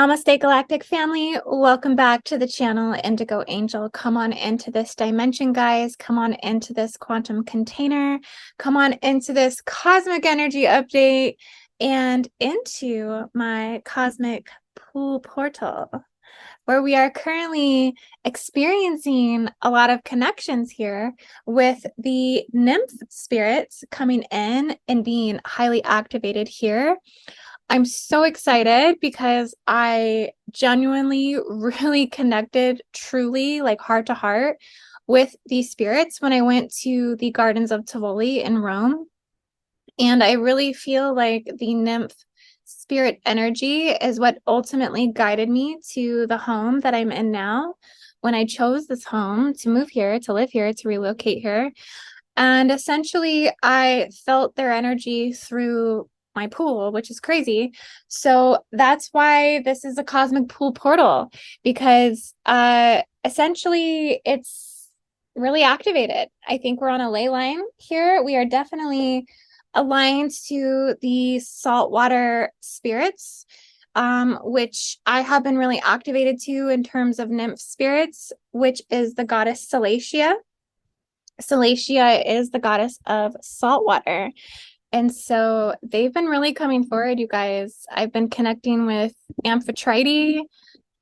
Namaste, Galactic family. Welcome back to the channel, IndigoAngel. Come on into this dimension, guys. Come on into this quantum container. Come on into this cosmic energy update and into my cosmic pool portal, where we are currently experiencing a lot of connections here with the nymph spirits coming in and being highly activated here. I'm so excited because I genuinely really connected truly, like heart to heart, with these spirits when I went to the Gardens of Tivoli in Rome. And I really feel like the nymph spirit energy is what ultimately guided me to the home that I'm in now when I chose this home to move here, to live here, to relocate here. And essentially, I felt their energy through my pool, which is crazy. So that's why this is a cosmic pool portal, because essentially it's really activated. I think we're on a ley line here. We are definitely aligned to the saltwater spirits, which I have been really activated to in terms of nymph spirits, which is the goddess Salacia. Salacia is the goddess of saltwater. And so they've been really coming forward, you guys. I've been connecting with Amphitrite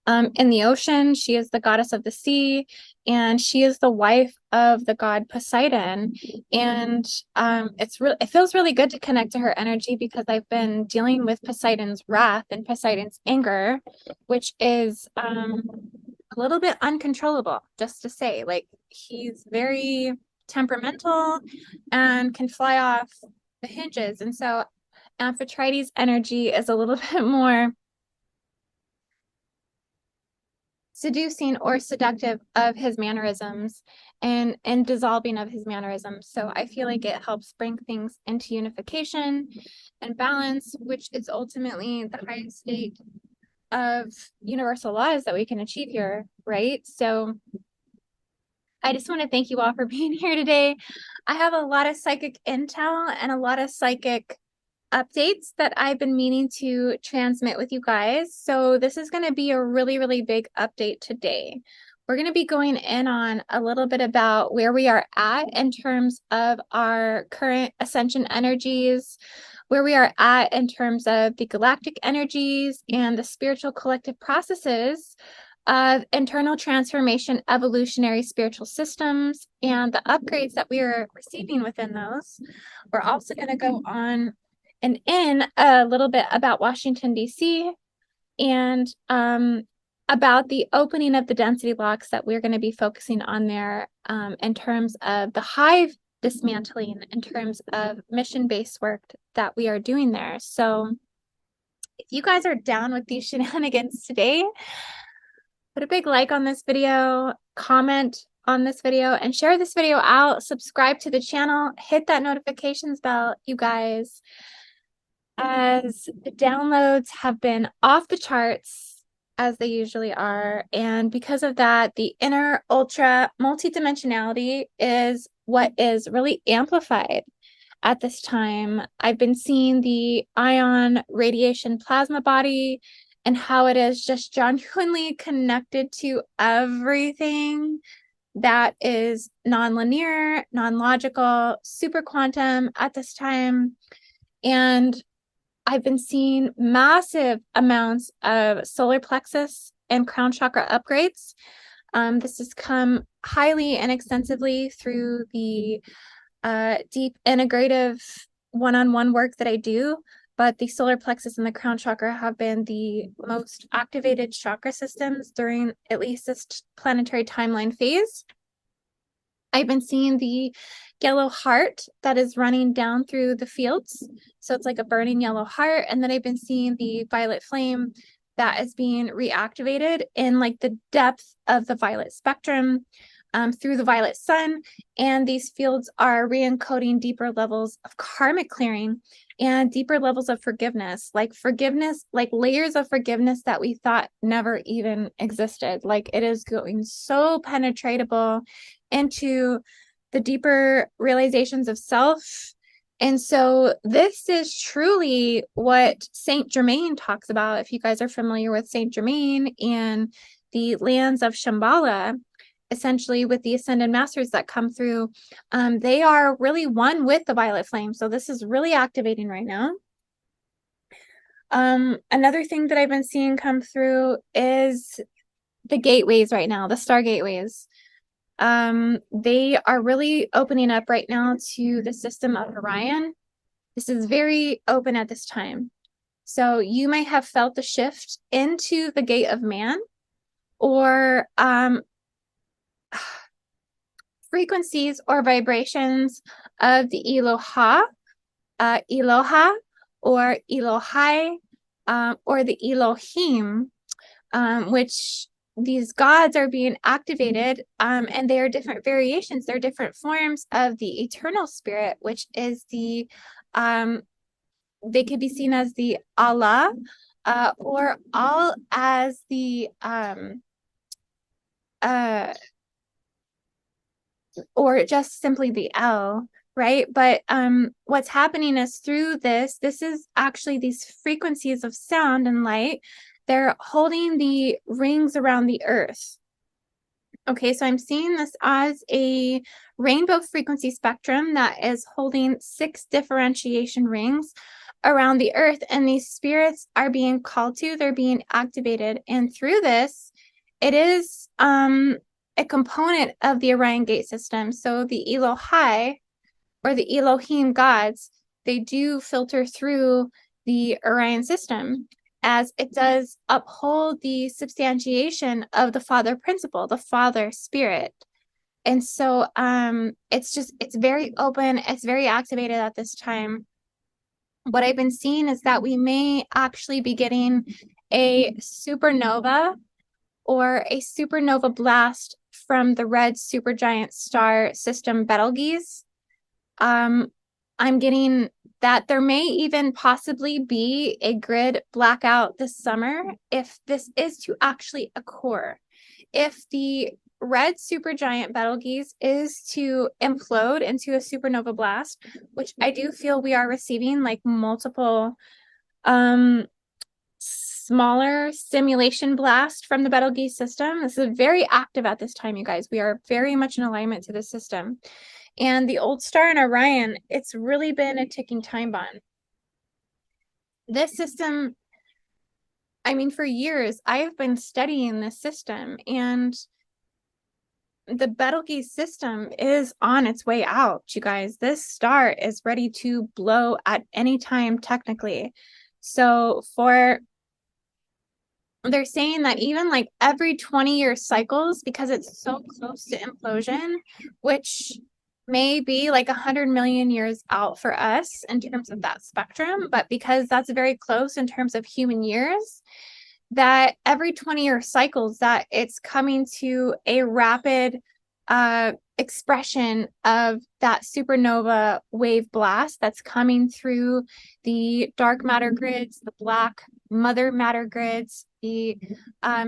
in the ocean. She is the goddess of the sea, and she is the wife of the god Poseidon. And it feels really good to connect to her energy because I've been dealing with Poseidon's wrath and Poseidon's anger, which is a little bit uncontrollable, just to say. Like, he's very temperamental and can fly off the hinges. And so Amphitrite's energy is a little bit more seducing or seductive of his mannerisms and dissolving of his mannerisms. So I feel like it helps bring things into unification and balance, which is ultimately the highest state of universal laws that we can achieve here, right? So I just want to thank you all for being here today. I have a lot of psychic intel and a lot of psychic updates that I've been meaning to transmit with you guys. So this is going to be a really, really big update today. We're going to be going in on a little bit about where we are at in terms of our current ascension energies, where we are at in terms of the galactic energies and the spiritual collective processes of internal transformation, evolutionary spiritual systems, and the upgrades that we are receiving within those. We're also going to go on and in a little bit about Washington, D.C., and about the opening of the density blocks that we're going to be focusing on there in terms of the hive dismantling, in terms of mission-based work that we are doing there. So if you guys are down with these shenanigans today, put a big like on this video, comment on this video, and share this video out. Subscribe to the channel, hit that notifications bell, you guys, as the downloads have been off the charts, as they usually are. And because of that, the inner ultra multidimensionality is what is really amplified at this time. I've been seeing the ion radiation plasma body and how it is just genuinely connected to everything that is non-linear, non-logical, super quantum at this time. And I've been seeing massive amounts of solar plexus and crown chakra upgrades. This has come highly and extensively through the deep integrative one-on-one work that I do, but the solar plexus and the crown chakra have been the most activated chakra systems during at least this planetary timeline phase. I've been seeing the yellow heart that is running down through the fields. So it's like a burning yellow heart. And then I've been seeing the violet flame that is being reactivated in like the depth of the violet spectrum through the violet sun. And these fields are re-encoding deeper levels of karmic clearing and deeper levels of forgiveness, like layers of forgiveness that we thought never even existed. Like, it is going so penetratable into the deeper realizations of self And so this is truly what Saint Germain talks about. If you guys are familiar with Saint Germain and the lands of Shambhala, essentially with the ascended masters that come through, they are really one with the violet flame. So this is really activating right now. Another thing that I've been seeing come through is the gateways right now, the star gateways. They are really opening up right now to the system of Orion. This is very open at this time. So you might have felt the shift into the gate of man, or frequencies or vibrations of the Eloha, Eloha, or Elohai, or the Elohim, which these gods are being activated, and they are different variations. They're different forms of the eternal spirit, which is the, they could be seen as the Allah, or all as the, or just simply the L, right? But what's happening is through this is actually these frequencies of sound and light. They're holding the rings around the earth. Okay, so I'm seeing this as a rainbow frequency spectrum that is holding 6 differentiation rings around the earth, and these spirits are being called to, they're being activated. And through this, it is a component of the Orion gate system. So the Elohai, or the Elohim gods, they do filter through the Orion system, as it does uphold the substantiation of the Father principle, the Father spirit. And so it's very open, it's very activated at this time. What I've been seeing is that we may actually be getting a supernova or a supernova blast from the red supergiant star system Betelgeuse. I'm getting that there may even possibly be a grid blackout this summer if this is to actually occur. If the red supergiant Betelgeuse is to implode into a supernova blast, which I do feel we are receiving like multiple smaller simulation blast from the Betelgeuse system. This is very active at this time, you guys. We are very much in alignment to the system. And the old star in Orion, it's really been a ticking time bomb. This system, I mean, for years, I've been studying this system, and the Betelgeuse system is on its way out, you guys. This star is ready to blow at any time, technically. So they're saying that even like every 20-year cycles, because it's so close to implosion, which may be like 100 million years out for us in terms of that spectrum, but because that's very close in terms of human years, that every 20-year cycles that it's coming to a rapid expression of that supernova wave blast that's coming through the dark matter grids, the black mother matter grids, the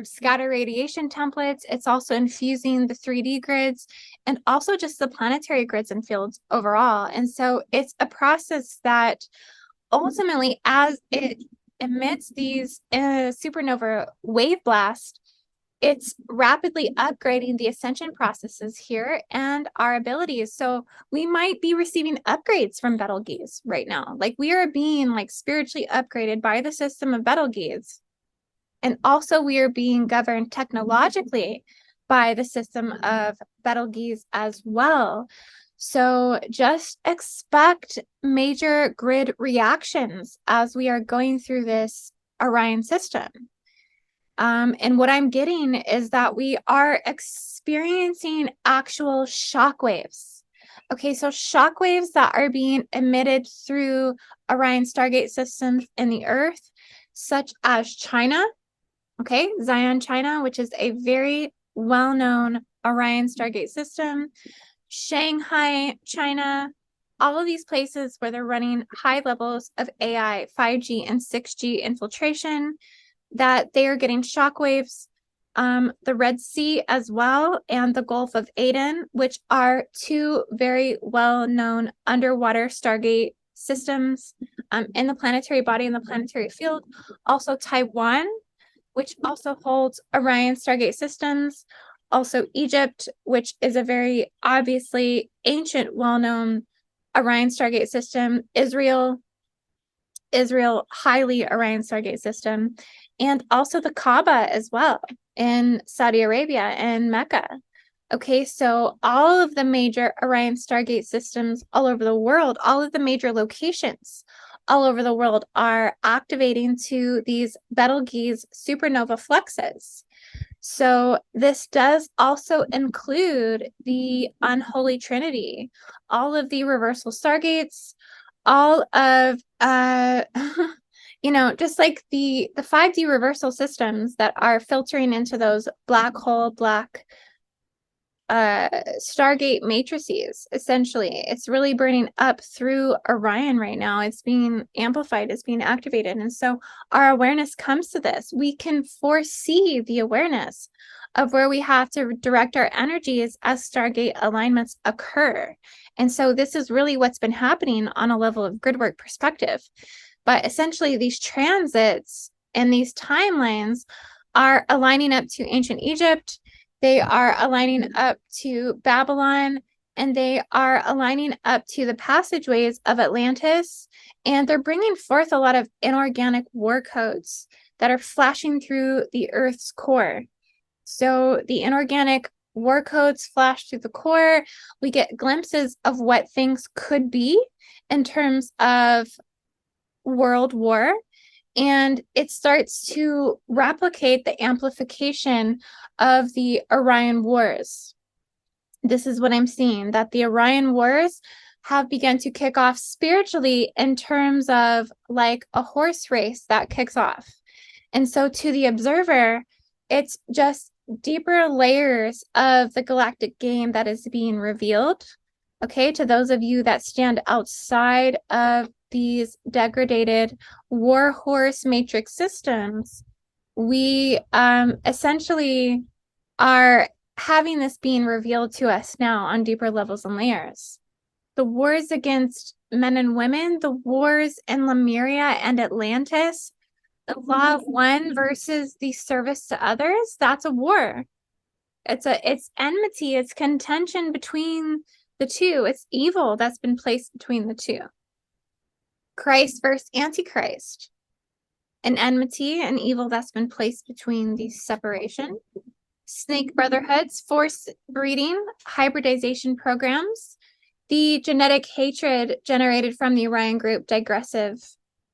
scatter radiation templates. It's also infusing the 3D grids and also just the planetary grids and fields overall. And so it's a process that ultimately, as it emits these supernova wave blast, it's rapidly upgrading the ascension processes here and our abilities. So we might be receiving upgrades from Betelgeuse right now. Like we are being like spiritually upgraded by the system of Betelgeuse. And also we are being governed technologically by the system of Betelgeuse as well. So just expect major grid reactions as we are going through this Orion system. And what I'm getting is that we are experiencing actual shock waves. Okay, so shock waves that are being emitted through Orion Stargate systems in the Earth, such as China, okay, Zion, China, which is a very well-known Orion Stargate system, Shanghai, China, all of these places where they're running high levels of AI, 5G, and 6G infiltration, that they are getting shockwaves. The Red Sea as well, and the Gulf of Aden, which are 2 very well-known underwater Stargate systems in the planetary body and the planetary field. Also Taiwan, which also holds Orion Stargate systems. Also Egypt, which is a very obviously ancient, well-known Orion Stargate system. Israel, highly Orion Stargate system. And also the Kaaba as well in Saudi Arabia and Mecca. Okay, so all of the major Orion Stargate systems all over the world, all of the major locations all over the world are activating to these Betelgeuse supernova fluxes. So this does also include the unholy trinity, all of the reversal stargates, all of just like the 5D reversal systems that are filtering into those black hole, black stargate matrices. Essentially, it's really burning up through Orion right now. It's being amplified, it's being activated, and so our awareness comes to this. We can foresee the awareness of where we have to direct our energies as stargate alignments occur. And so this is really what's been happening on a level of gridwork perspective. But essentially, these transits and these timelines are aligning up to ancient Egypt. They are aligning up to Babylon, and they are aligning up to the passageways of Atlantis. And they're bringing forth a lot of inorganic war codes that are flashing through the Earth's core. So the inorganic war codes flash through the core. We get glimpses of what things could be in terms of world war. And it starts to replicate the amplification of the Orion Wars. This is what I'm seeing, that the Orion Wars have begun to kick off spiritually in terms of like a horse race that kicks off. And so to the observer, it's just deeper layers of the galactic game that is being revealed. Okay, to those of you that stand outside of these degraded war horse matrix systems, we essentially are having this being revealed to us now on deeper levels and layers. The wars against men and women, the wars in Lemuria and Atlantis, the law of one versus the service to others, that's a war. It's enmity, it's contention between the two. It's evil that's been placed between the two. Christ versus Antichrist, an enmity and evil that's been placed between the separation. Snake brotherhoods, forced breeding, hybridization programs, the genetic hatred generated from the Orion group, digressive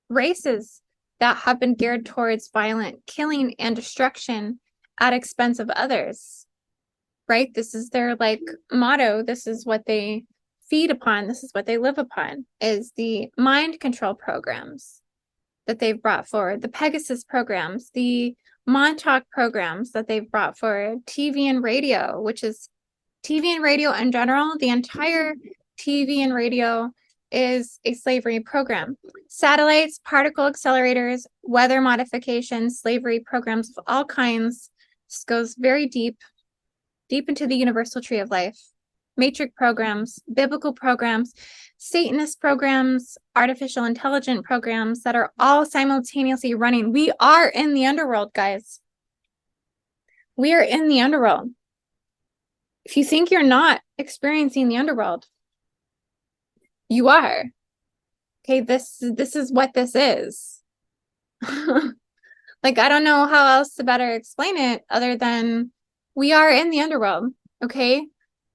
races that have been geared towards violent killing and destruction at expense of others, right? This is their like motto. This is what they feed upon. This is what they live upon, is the mind control programs that they've brought forward, the Pegasus programs, the Montauk programs that they've brought forward, TV and radio, which is TV and radio in general. The entire TV and radio is a slavery program. Satellites, particle accelerators, weather modification, slavery programs of all kinds. This goes very deep into the universal tree of life. Matrix programs, biblical programs, Satanist programs, artificial intelligence programs that are all simultaneously running. We are in the underworld, guys. We are in the underworld. If you think you're not experiencing the underworld, you are. Okay, this is what this is. Like, I don't know how else to better explain it other than we are in the underworld, okay?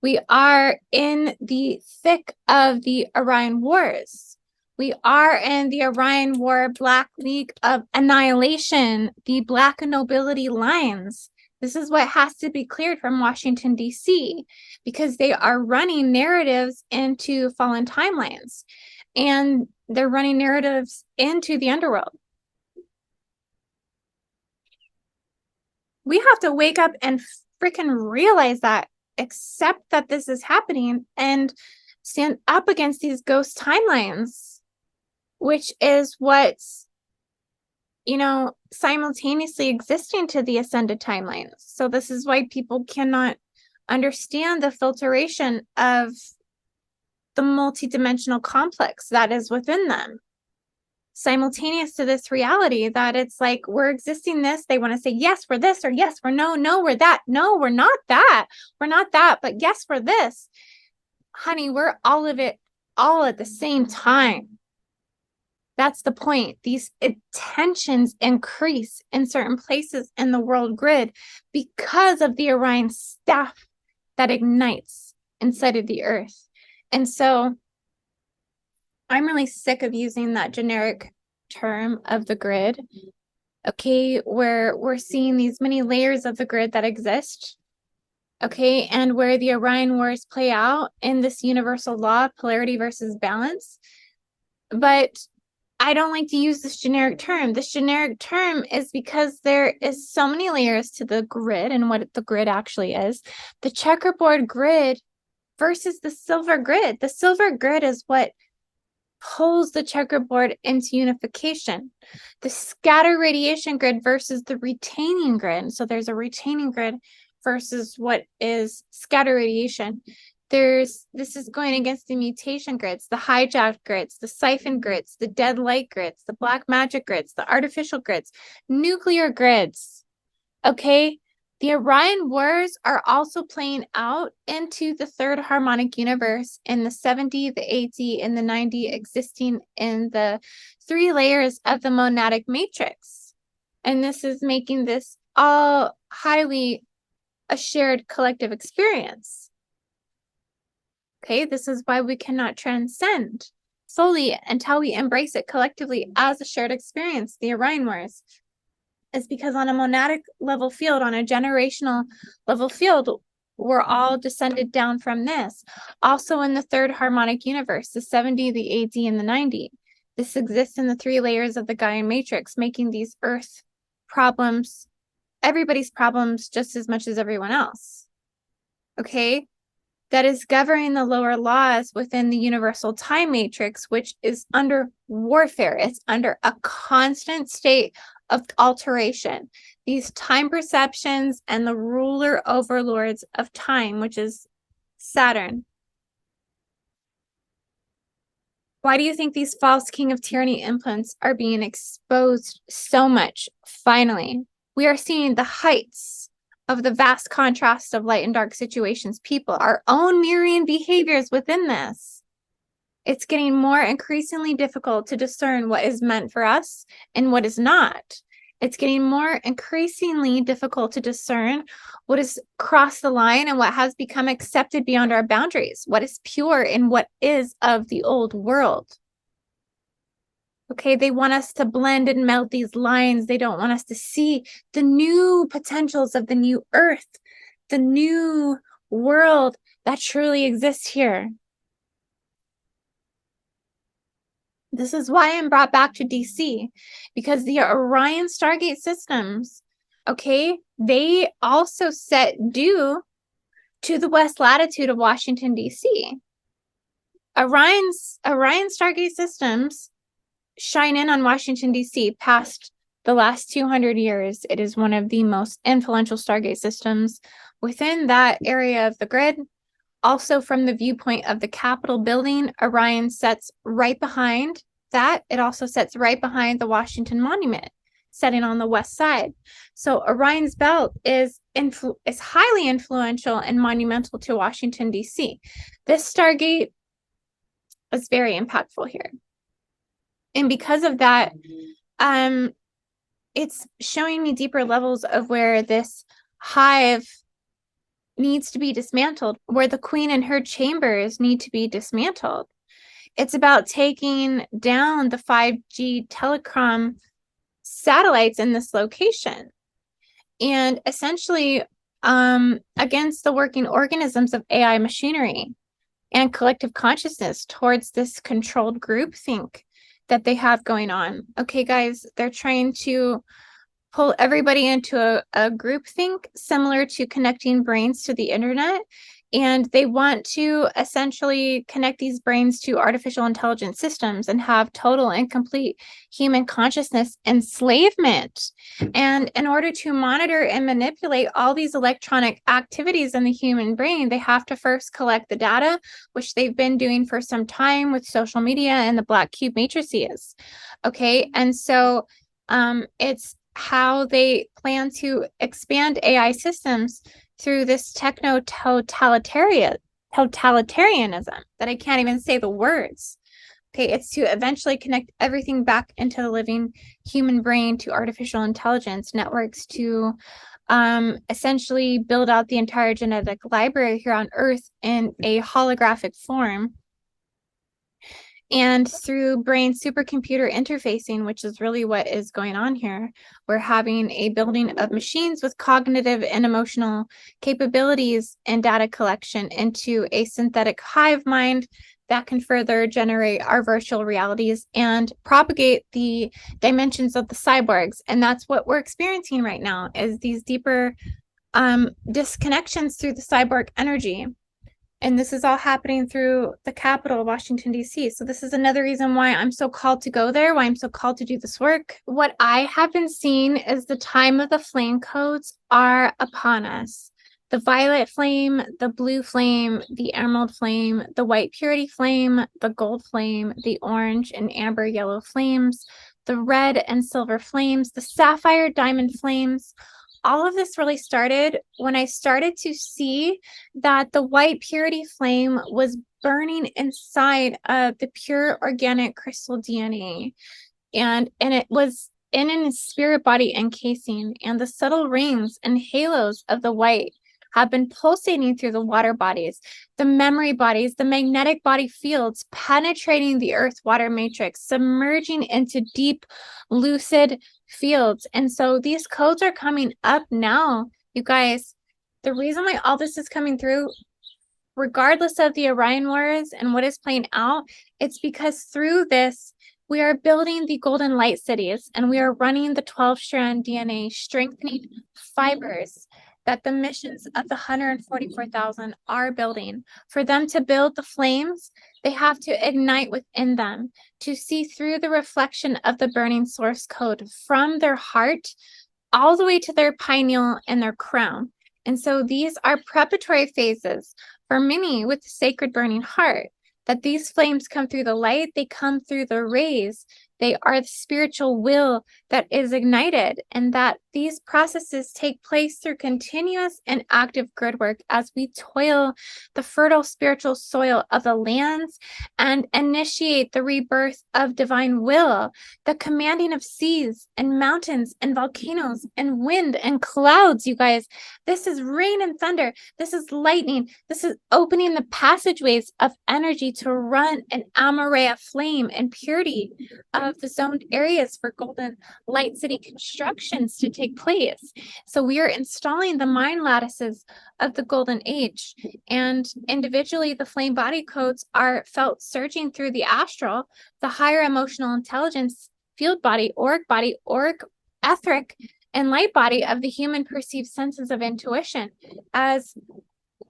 We are in the thick of the Orion Wars. We are in the Orion War Black League of Annihilation, the Black Nobility lines. This is what has to be cleared from Washington, D.C., because they are running narratives into fallen timelines, and they're running narratives into the underworld. We have to wake up and freaking realize that, accept that this is happening, and stand up against these ghost timelines, which is what's, simultaneously existing to the ascended timelines. So this is why people cannot understand the filtration of the multidimensional complex that is within them. Simultaneous to this reality that it's like, we're existing this, they want to say, yes, we're this, or yes, we're no, we're that. No, we're not that. We're not that, but yes, we're this. Honey, we're all of it, all at the same time. That's the point. These tensions increase in certain places in the world grid because of the Orion staff that ignites inside of the earth. And so I'm really sick of using that generic term of the grid. Okay, where we're seeing these many layers of the grid that exist. Okay, and where the Orion wars play out in this universal law of polarity versus balance. But I don't like to use this generic term. This generic term is because there is so many layers to the grid and what the grid actually is. The checkerboard grid versus the silver grid. The silver grid is what pulls the checkerboard into unification. The scatter radiation grid versus the retaining grid. So there's a retaining grid versus what is scatter radiation. This is going against the mutation grids, the hijacked grids, the siphon grids, the dead light grids, the black magic grids, the artificial grids, nuclear grids. Okay, the Orion wars are also playing out into the third harmonic universe in the 70, the 80, and the 90, existing in the 3 layers of the monadic matrix. And this is making this all highly a shared collective experience. Okay, this is why we cannot transcend solely until we embrace it collectively as a shared experience. The Orion wars is because on a monadic level field, on a generational level field, we're all descended down from this. Also in the third harmonic universe, the 70, the 80, and the 90. This exists in the 3 layers of the Gaian matrix, making these earth problems everybody's problems just as much as everyone else. Okay? That is governing the lower laws within the universal time matrix, which is under warfare. It's under a constant state of alteration. These time perceptions and the ruler overlords of time, which is Saturn. Why do you think these false king of tyranny implants are being exposed so much? Finally, we are seeing the heights of the vast contrast of light and dark situations, people, our own mirroring behaviors within this. It's getting more increasingly difficult to discern what is meant for us and what is not. It's getting more increasingly difficult to discern what has crossed the line and what has become accepted beyond our boundaries, what is pure and what is of the old world. Okay, they want us to blend and melt these lines. They don't want us to see the new potentials of the new earth, the new world that truly exists here. This is why I'm brought back to DC, because the Orion Stargate systems, okay, they also set due to the west latitude of Washington, DC. Orion Stargate systems shine in on Washington, D.C. past the last 200 years. It is one of the most influential Stargate systems within that area of the grid. Also, from the viewpoint of the Capitol building, Orion sets right behind that. It also sets right behind the Washington Monument, setting on the west side. So Orion's belt is highly influential and monumental to Washington, D.C. This Stargate is very impactful here. And because of that, it's showing me deeper levels of where this hive needs to be dismantled, where the queen and her chambers need to be dismantled. It's about taking down the 5G telecom satellites in this location and essentially against the working organisms of AI machinery and collective consciousness towards this controlled groupthink that they have going on. Okay, guys, they're trying to pull everybody into a groupthink similar to connecting brains to the internet And they want to essentially connect these brains to artificial intelligence systems and have total and complete human consciousness enslavement. And in order to monitor and manipulate all these electronic activities in the human brain, they have to first collect the data, which they've been doing for some time with social media and the black cube matrices. Okay. And so it's how they plan to expand AI systems through this totalitarianism that I can't even say the words. Okay, it's to eventually connect everything back into the living human brain to artificial intelligence networks to essentially build out the entire genetic library here on Earth in a holographic form. And through brain supercomputer interfacing, which is really what is going on here, we're having a building of machines with cognitive and emotional capabilities and data collection into a synthetic hive mind that can further generate our virtual realities and propagate the dimensions of the cyborgs. And that's what we're experiencing right now, is these deeper disconnections through the cyborg energy. And this is all happening through the capital, Washington, D.C. So this is another reason why I'm so called to go there, why I'm so called to do this work. What I have been seeing is the time of the flame codes are upon us. The violet flame, the blue flame, the emerald flame, the white purity flame, the gold flame, the orange and amber yellow flames, the red and silver flames, the sapphire diamond flames. All of this really started when I started to see that the white purity flame was burning inside of the pure organic crystal DNA. And it was in a spirit body encasing, and the subtle rings and halos of the white have been pulsating through the water bodies, the memory bodies, the magnetic body fields, penetrating the earth water matrix, submerging into deep, lucid fields. And so these codes are coming up now, you guys. The reason why all this is coming through, regardless of the Orion Wars and what is playing out, it's because through this, we are building the golden light cities, and we are running the 12-strand DNA strengthening fibers that the missions of the 144,000 are building. For them to build the flames, they have to ignite within them, to see through the reflection of the burning source code from their heart all the way to their pineal and their crown. And so these are preparatory phases for many with the sacred burning heart, that these flames come through the light, they come through the rays, they are the spiritual will that is ignited, and that these processes take place through continuous and active grid work as we toil the fertile spiritual soil of the lands and initiate the rebirth of divine will, the commanding of seas and mountains and volcanoes and wind and clouds, you guys. This is rain and thunder. This is lightning. This is opening the passageways of energy to run an Amareya flame and purity of the zoned areas for golden light city constructions to take place. So we are installing the mind lattices of the golden age, and individually the flame body codes are felt surging through the astral, the higher emotional intelligence field body, auric, etheric, and light body of the human perceived senses of intuition, as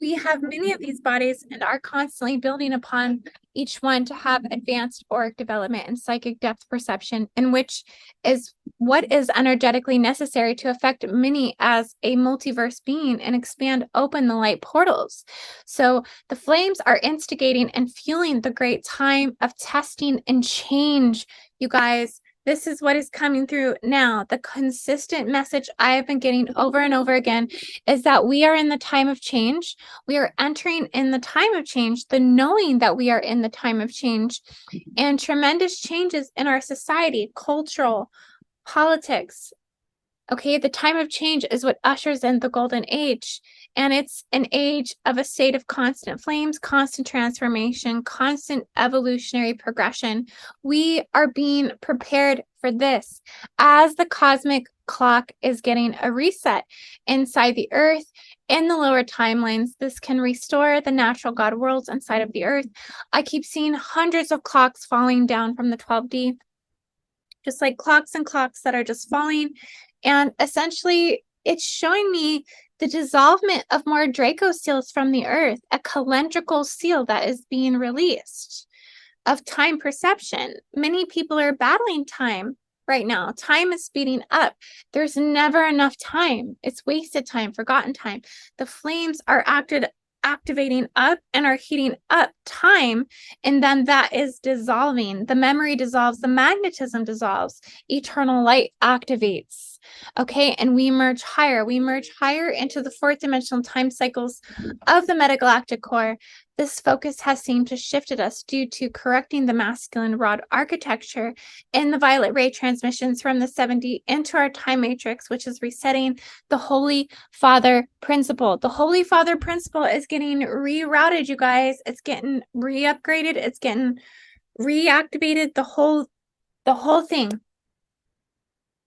we have many of these bodies and are constantly building upon each one to have advanced auric development and psychic depth perception, in which is what is energetically necessary to affect many as a multiverse being and expand open the light portals. So the flames are instigating and fueling the great time of testing and change, you guys. This is what is coming through now. The consistent message I have been getting over and over again is that we are in the time of change. We are entering in the time of change, the knowing that we are in the time of change, and tremendous changes in our society, cultural, politics. Okay, the time of change is what ushers in the golden age. And it's an age of a state of constant flames, constant transformation, constant evolutionary progression. We are being prepared for this as the cosmic clock is getting a reset inside the earth. In the lower timelines, this can restore the natural God worlds inside of the earth. I keep seeing hundreds of clocks falling down from the 12D, just like clocks and clocks that are just falling. And essentially, it's showing me the dissolvement of more Draco seals from the earth, a calendrical seal that is being released, of time perception. Many people are battling time right now. Time is speeding up. There's never enough time. It's wasted time, forgotten time. The flames are activating up and are heating up time, and then that is dissolving. The memory dissolves, the magnetism dissolves, eternal light activates. Okay, and we merge higher. We merge higher into the fourth dimensional time cycles of the metagalactic core. This focus has seemed to shifted us due to correcting the masculine rod architecture in the violet ray transmissions from the 7D into our time matrix, which is resetting the Holy Father principle. The Holy Father principle is getting rerouted, you guys. It's getting re-upgraded. It's getting reactivated. The whole thing.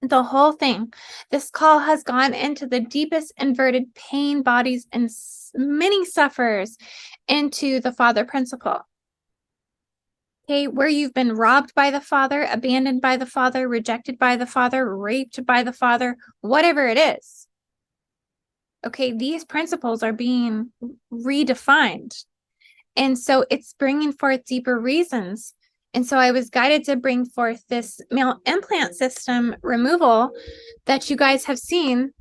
The whole thing. This call has gone into the deepest inverted pain bodies and many sufferers into the Father principle. Okay, where you've been robbed by the Father, abandoned by the Father, rejected by the Father, raped by the Father, whatever it is. Okay, these principles are being redefined. And so it's bringing forth deeper reasons. And so I was guided to bring forth this male implant system removal that you guys have seen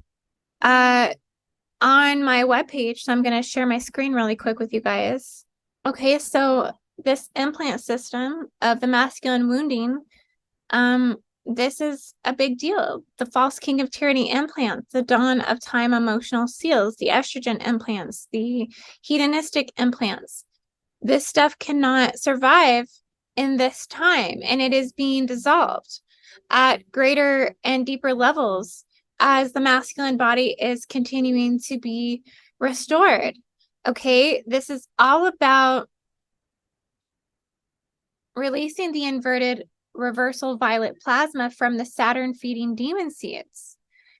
on my webpage. So I'm going to share my screen really quick with you guys. Okay, so this implant system of the masculine wounding, this is a big deal. The false king of tyranny implants, the dawn of time emotional seals, the estrogen implants, the hedonistic implants. This stuff cannot survive in this time, and it is being dissolved at greater and deeper levels as the masculine body is continuing to be restored. Okay, this is all about releasing the inverted reversal violet plasma from the Saturn feeding demon seeds,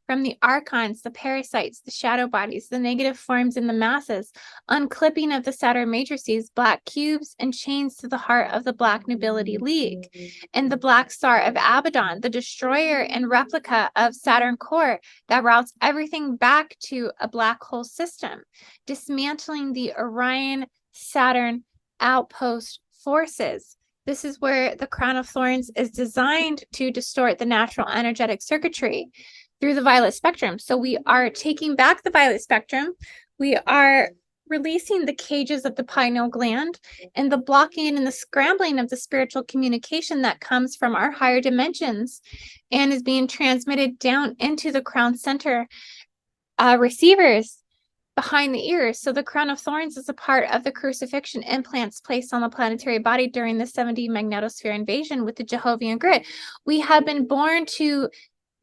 from the archons, the parasites, the shadow bodies, the negative forms in the masses, unclipping of the Saturn matrices, black cubes and chains to the heart of the Black Nobility League, and the Black Star of Abaddon, the destroyer and replica of Saturn core that routes everything back to a black hole system, dismantling the Orion Saturn outpost forces. This is where the crown of thorns is designed to distort the natural energetic circuitry through the violet spectrum. So we are taking back the violet spectrum. We are releasing the cages of the pineal gland and the blocking and the scrambling of the spiritual communication that comes from our higher dimensions and is being transmitted down into the crown center receivers behind the ears. So the crown of thorns is a part of the crucifixion implants placed on the planetary body during the 7D magnetosphere invasion with the Jehovian grid. We have been born to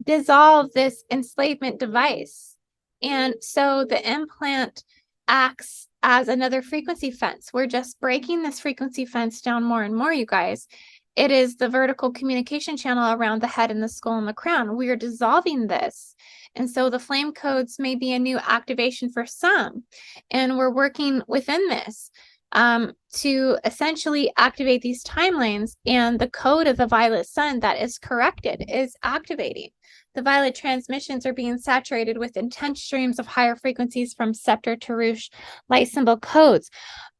dissolve this enslavement device. And so the implant acts as another frequency fence. We're just breaking this frequency fence down more and more, you guys. It is the vertical communication channel around the head and the skull and the crown. We are dissolving this. And so the flame codes may be a new activation for some. And we're working within this to essentially activate these timelines, and the code of the violet sun that is corrected is activating. The violet transmissions are being saturated with intense streams of higher frequencies from scepter to Roosh light symbol codes.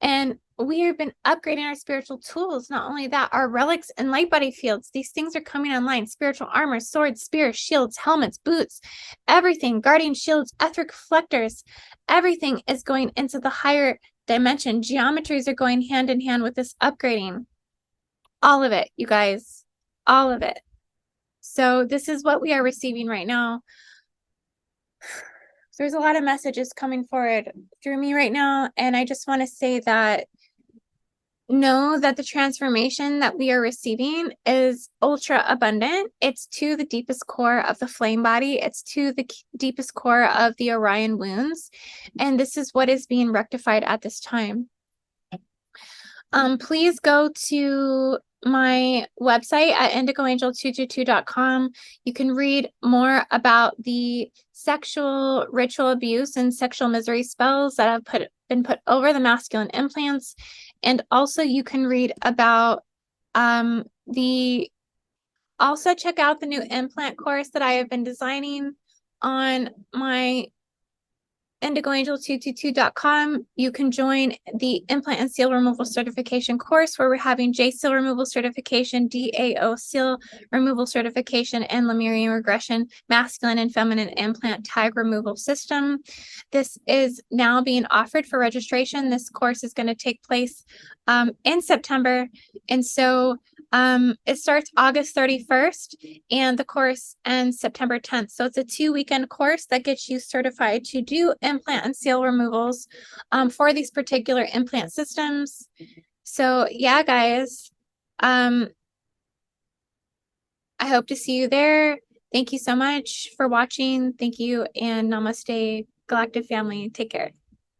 And we have been upgrading our spiritual tools. Not only that, our relics and light body fields, these things are coming online. Spiritual armor, swords, spears, shields, helmets, boots, everything, guardian shields, etheric reflectors, everything is going into the higher dimension. Geometries are going hand in hand with this upgrading. All of it, you guys, all of it. So this is what we are receiving right now. There's a lot of messages coming forward through me right now. And I just want to say that know that the transformation that we are receiving is ultra abundant. It's to the deepest core of the flame body. It's to the deepest core of the Orion wounds. And this is what is being rectified at this time. Please go to my website at IndigoAngel222.com. You can read more about the sexual ritual abuse and sexual misery spells that have been put over the masculine implants. And also you can read about also check out the new implant course that I have been designing on my IndigoAngel222.com, you can join the implant and seal removal certification course where we're having J seal removal certification, DAO seal removal certification, and Lemurian regression, masculine and feminine implant tag removal system. This is now being offered for registration. This course is going to take place in September. And so it starts August 31st and the course ends September 10th. So it's a 2-weekend course that gets you certified to do implant and seal removals for these particular implant systems. So yeah, guys, I hope to see you there. Thank you so much for watching. Thank you and namaste, galactic family. Take care.